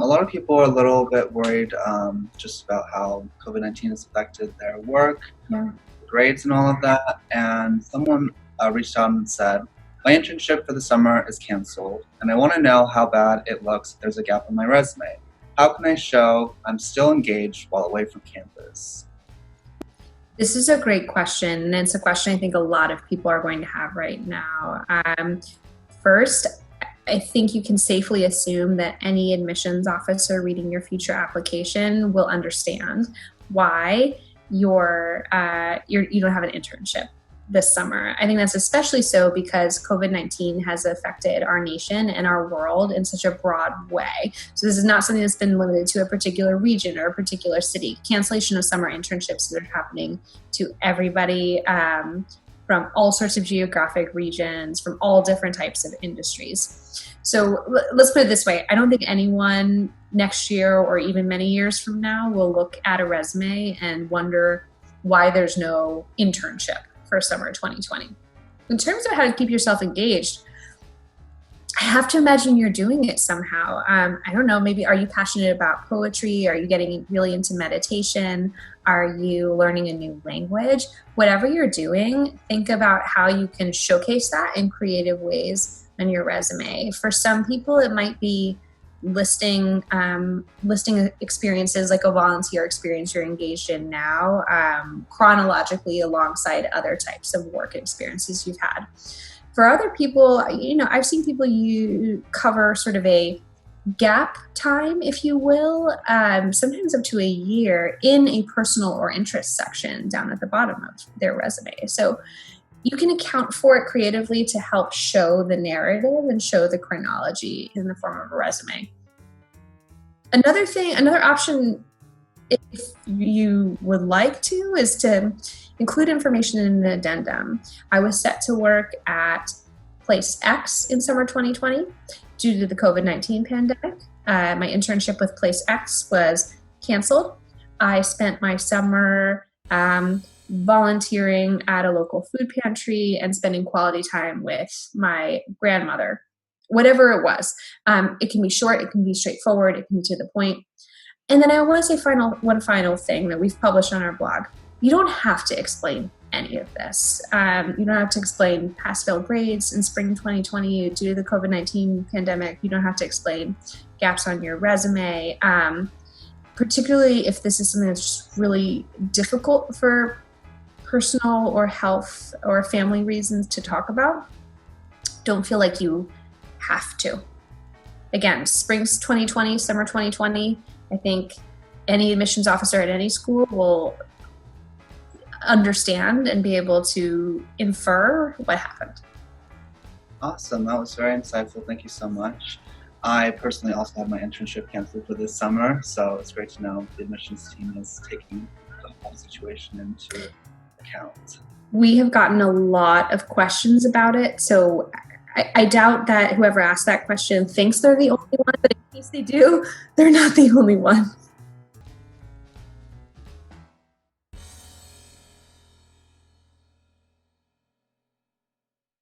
A lot of people are a little bit worried just about how COVID-19 has affected their work, Yeah. grades, and all of that. And someone reached out and said, my internship for the summer is canceled, and I want to know how bad it looks if there's a gap in my resume. How can I show I'm still engaged while away from campus? This is a great question, and it's a question I think a lot of people are going to have right now. First, I think you can safely assume that any admissions officer reading your future application will understand why you don't have an internship this summer. I think that's especially so because COVID-19 has affected our nation and our world in such a broad way. So this is not something that's been limited to a particular region or a particular city. Cancellation of summer internships are happening to everybody from all sorts of geographic regions, from all different types of industries. So let's put it this way. I don't think anyone next year or even many years from now will look at a resume and wonder why there's no internship for summer 2020. In terms of how to keep yourself engaged, I have to imagine you're doing it somehow. I don't know, maybe are you passionate about poetry? Are you getting really into meditation? Are you learning a new language? Whatever you're doing, think about how you can showcase that in creative ways on your resume. For some people, it might be listing experiences like a volunteer experience you're engaged in now, chronologically alongside other types of work experiences you've had. For other people, I've seen people cover sort of a gap time, if you will, sometimes up to a year in a personal or interest section down at the bottom of their resume. So you can account for it creatively to help show the narrative and show the chronology in the form of a resume. Another option, if you would like to, is to include information in an addendum. I was set to work at Place X in summer 2020 due to the COVID-19 pandemic. My internship with Place X was canceled. I spent my summer volunteering at a local food pantry and spending quality time with my grandmother, whatever it was. It can be short, it can be straightforward, it can be to the point. And then I want to say one final thing that we've published on our blog. You don't have to explain any of this. You don't have to explain pass fail grades in spring 2020 due to the COVID-19 pandemic. You don't have to explain gaps on your resume, particularly if this is something that's just really difficult for personal or health or family reasons to talk about. Don't feel like you have to. Again, spring 2020, summer 2020, I think any admissions officer at any school will understand and be able to infer what happened. Awesome. That was very insightful. Thank you so much. I personally also had my internship canceled for this summer, so it's great to know the admissions team is taking the whole situation into account. We have gotten a lot of questions about it, so I doubt that whoever asked that question thinks they're the only one, but in case they do, they're not the only one.